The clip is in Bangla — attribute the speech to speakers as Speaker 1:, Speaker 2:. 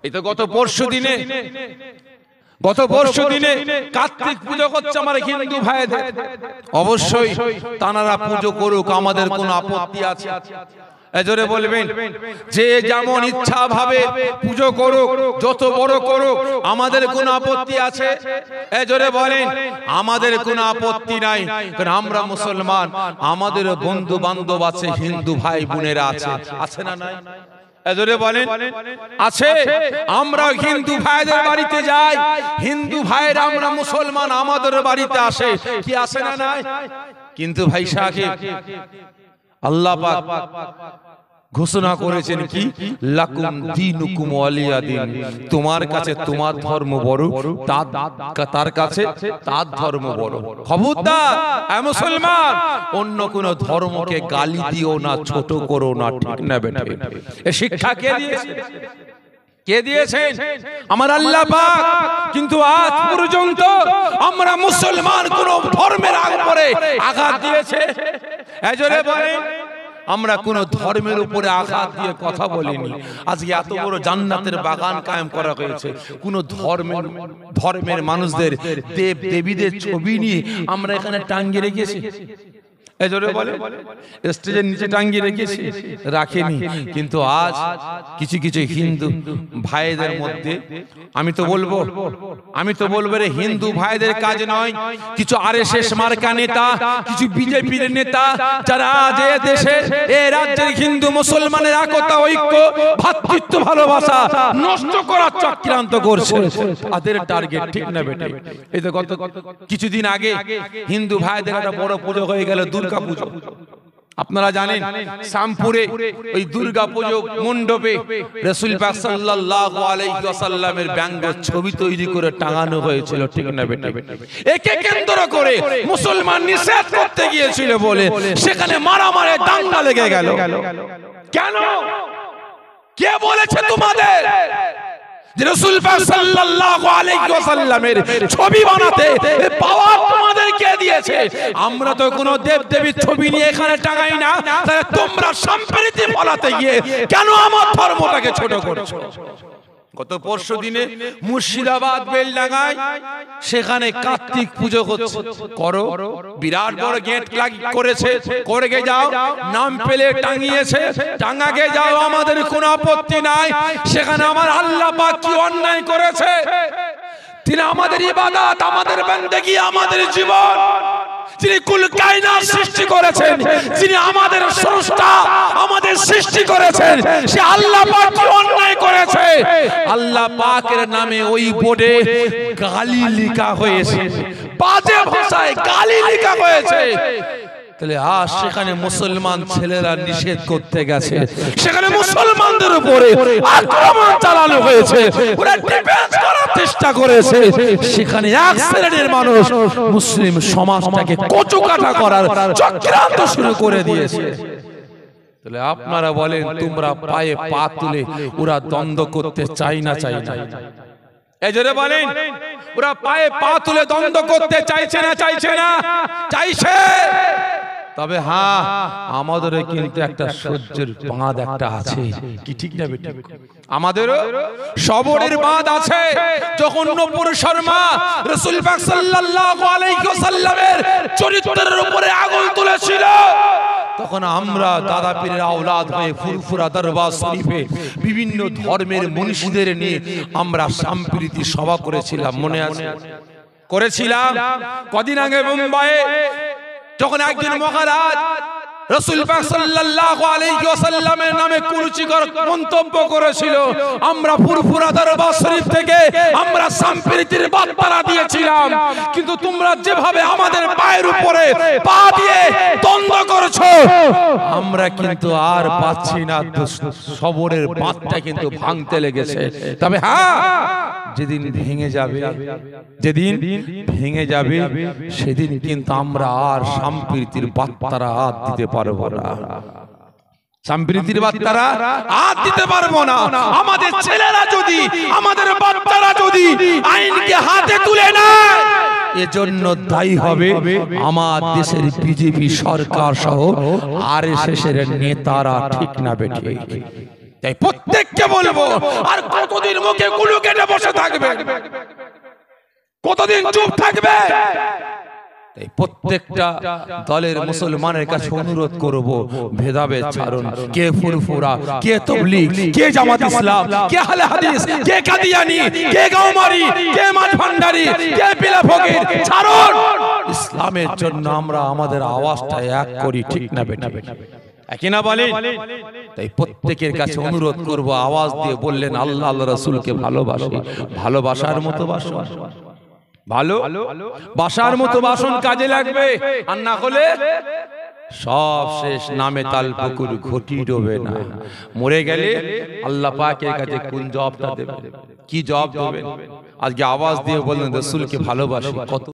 Speaker 1: এই তো গত পরশু দিনে কার্তিক পুজো করছে আমার হিন্দু ভাইদের। অবশ্যই তানারা পুজো করুক, আমাদের কোনো আপত্তি আছে? এজরে বলবেন যে যেমন ইচ্ছা ভাবে পুজো করুক, যত বড় করুক, আমাদের কোনো আপত্তি আছে? এজরে বলেন আমাদের কোনো আপত্তি নাই, কারণ আমরা মুসলমান, আমাদের বন্ধু বান্ধব আছে, হিন্দু ভাই বোনেরা আছে, আছে না নাই? এজরে বলেন আছে। আমরা হিন্দু ভাইদের বাড়িতে যাই, হিন্দু ভাইরা আমরা মুসলমান আমাদের বাড়িতে আসে, কি আসে না নাই? কিন্তু ভাই সাহেব আল্লাহ পাক ঘোষণা করেছেন কি, লাকুম দীনুকুম ওয়ালিয়া দীন, তোমার কাছে তোমার ধর্ম বড়, তার কাছে তার ধর্ম বড়। খবরদার এ মুসলমান, অন্য কোন ধর্মকে গালি দিও না, ছোট করো না, ঠিক না বেটা? এই শিক্ষা কে দিয়েছে? কে দিয়েছেন? আমার আল্লাহ পাক। কিন্তু আজ পর্যন্ত আমরা মুসলমান কোন ধর্মের উপরে আঘাত দিয়েছে? এজরে বলেন আমরা কোন ধর্মের উপরে আঘাত দিয়ে কথা বলিনি। আজকে এত বড় জান্নাতের বাগান কায়েম করা হয়েছে, কোন ধর্মের মানুষদের দেব দেবীদের ছবি নিয়ে আমরা এখানে টাঙ্গিয়ে রেখেছি? এজরে বলে স্টেজের নিচে টাঙ্গিয়ে রেখেছি? রাখিনি। কিন্তু আজ কিছু কিছু হিন্দু ভাইদের মধ্যে আমি তো বলবো রে, হিন্দু ভাইদের কাজ নয়, কিছু আরএসএস মার্কা নেতা, কিছু বিজেপির নেতা, যারা আজ এ দেশে এ রাজ্যের হিন্দু মুসলমানের একতা, ঐক্য, ভ্রাতৃত্ব, ভালোবাসা নষ্ট করার চক্রান্ত করছে, তাদের টার্গেট, ঠিক না বেটা? এই তো গত কিছুদিন আগে হিন্দু ভাইদের একটা বড় পুজো হয়ে গেল, দুর্গা পুজো। আপনারা জানেন শ্যামপুরে ওই দুর্গা পুজো মণ্ডপে রাসূল পাক সাল্লাল্লাহু আলাইহি ওয়াসাল্লামের ব্যঙ্গ ছবি তৈরি করে টাঙানো হয়েছিল, ঠিক না বেটা? একে কেন্দ্র করে মুসলমান নিষেধ করতে গিয়েছিল বলে সেখানে মারামারি দাঙ্গা লেগে গেল। কেন? কে বলেছে তোমাদের যে রাসূল পাক সাল্লাল্লাহু আলাইহি ওয়াসাল্লামের ছবি বানাতে পাওয়ার তোমাদের কে দিয়েছে? আমরা তো কোনো দেব দেবীর ছবি নিয়ে এখানে টাঙাই না, তাহলে তোমরা সম্প্রীতি ফলাতে গিয়ে কেন আমার ধর্মটাকে ছোট করছো? গত পরশু দিনে মুর্শিদাবাদ বেলডাঙ্গায় সেখানে কার্তিক পুজো হচ্ছে, করো, বিরাট বড় গেট করেছে, করে যাও, নাম পেলে টাঙিয়েছে, টাঙাকে যাও, আমাদের কোনো আপত্তি নাই। সেখানে আমার আল্লাহ পাক কি অন্যায় করেছে? তিনি আমাদের ইবাদত, আমাদের বান্দাগি, আমাদের জীবন, যিনি কুল কায়নাত সৃষ্টি করেছেন, যিনি আমাদের স্রষ্টা, আমাদের সৃষ্টি করেছেন, সে আল্লাহ পাক কি অন্যায় করেছে? আল্লাহ পাকের নামে ওই বোর্ডে গালি লেখা হয়েছে, বাজে ভাষায় গালি লেখা হয়েছে। তাহলে আজ সেখানে মুসলমান ছেলেরা নিষেধ করতে গেছে, সেখানে মুসলমানদের উপরে আক্রমণ চালানো হয়েছে, ওরা ডিফেন্স করার চেষ্টা করেছে, সেখানে এক শ্রেণীর মানুষ মুসলিম সমাজটাকে কচুকাটা করার চক্রান্ত শুরু করে দিয়েছে। তাহলে আপনারা বলেন, তোমরা পায়ে পা তুলে ওরা দ্বন্দ্ব করতে চাই না? এজরে বলেন ওরা পায়ে পা তুলে দ্বন্দ্ব করতে চাইছে না? চাইছে। তবে হ্যাঁ, আমাদের কিন্তু একটা সহ্যের বাঁধ একটা আছে, কি ঠিক না বেটা? আমাদেরও সবরের বাঁধ আছে। যখন নূপুর শর্মা রাসূল পাক সাল্লাল্লাহু আলাইহি ওয়াসাল্লামের চরিত্রের উপরে আগুন তুলেছিল, তখন আমরা দাদা পীরের আওলাদ হয়ে ফুরফুরা দরবার শরীফে বিভিন্ন ধর্মের মনীষীদের নিয়ে আমরা সম্প্রীতি সভা করেছিলাম, মনে আছে? করেছিলাম। কদিন আগে মুম্বাইয়ে যখন একজন মহারাজ রাসূল পাক সাল্লাল্লাহু আলাইহি ওয়াসাল্লামের নামে কুরুচিকর মন্তব্য করেছিল, আমরা ফুরফুরা দরবার শরীফ থেকে আমরা সম্প্রীতির বার্তা দিয়েছিলাম। কিন্তু তোমরা যেভাবে আমাদের পায়ের উপরে পা দিয়ে দ্বন্দ্ব করছো, আমরা কিন্তু আর পাচ্ছি না, সবরের বাঁধটা কিন্তু ভাঙতে লেগেছে। তবে হ্যাঁ, যেদিন ভেঙে যাবে সেদিন কিন্তু আমরা আর সম্প্রীতির বার্তারা হাত দিতে পারবো না, সম্প্রীতির বার্তারা হাত দিতে পারবো না। আমাদের ছেলেরা যদি, আমাদের বাচ্চারা যদি আইনকে হাতে তুলে নেয়, এজন্য দায়ী হবে আমার দেশের বিজেপি সরকার সহ আরএসএস এর নেতারা, ঠিক না বেঠিক? তাই প্রত্যেককে বলবো, আর কতদিন মুখে কুলু কেটে বসে থাকবে, কতদিন চুপ থাকবে? তাই প্রত্যেকটা দলের মুসলমানের কাছে অনুরোধ করব, ভেদাভেদ ছাড়ুন। কে ফুরফুরা, কে তাবলীগ, কে জামাত ইসলাম, কে আহলে হাদিস, কে কাদিয়ানী, কে গাওমারি, কে মাঝভান্ডারি, কে পিলা ফকির, ছাড়ুন। ইসলামের জন্য আমরা আমাদের আওয়াজটা এক করি, ঠিক না বেটা? একই না বলেন? তাই প্রত্যেকের কাছে অনুরোধ করব, আওয়াজ দিয়ে বললেন আল্লাহ আল্লাহ রাসূলকে ভালোবাসি, ভালোবাসার মতো বাসো, ভালো বাসার মতো বাসন কাজে লাগবে, আর না হলে সব শেষ, নামে তাল পুকুর ঘটি ডোবে না। মরে গেলে আল্লাহ পাকের কাছে কোন জবাবটা দেবেন, কি জবাব দেবেন? আজকে আওয়াজ দিয়ে বললেন রাসূলকে ভালোবাসি, কত